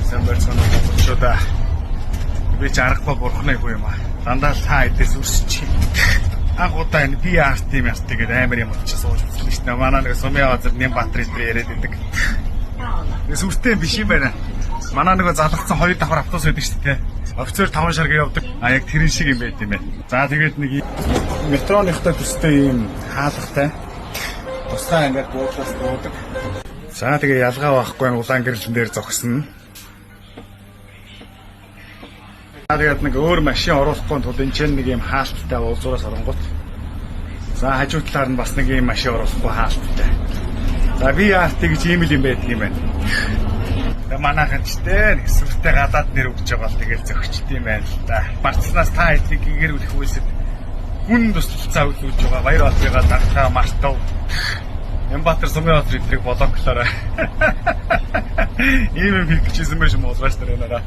Самбарцхан болчихоо. Би ч аргагүй бурхны хүү юм аа. Дандаа та эдээс үсчих. Агуудаа энэ би арт юм яст тэгээд амар юм болчих сууж үзлээ шүү дээ. Манай нэг сумын газар Нямбатар дээр яриад идэг. Сүртэй биш юм байна. Манай нэг залгацсан 2 давхар автобус байдаг шүү дээ. Офицер 5 шарга явдаг. А яг тэрэн шиг юм байт юм байна. За тэгээд нэг метроныхтай төстэй юм хаалгатай. Тусгай ингээд буудлаас дуудаг. За тэгээ ялгаа байхгүй улаан гэрлэн дээр зогсно. Тэгээд нэг өөр машин оруулахгүй тул энэ ч нэг юм хаалттай уулзуураас оронгот. За хажуу талаар нь бас нэг юм машин оруулахгүй хаалттай. За би яарт гэж ийм л юм байдаг юм байна. Тэгээ манайхан ч дээ сүртэй гадаад нэр өгч байгаа л тэгэл зөгчд юм байна л да. Марцнаас та эднийг гэрүүлэх үйлсэд хүн туслалцаа үзүүлж байгаа баяр олбыгаа дагтаа мартав. Нямбатар сумын газар эдрийг блоклоорой. Ийм юм хэлчихсэн байж юм уу уусгаач нараа.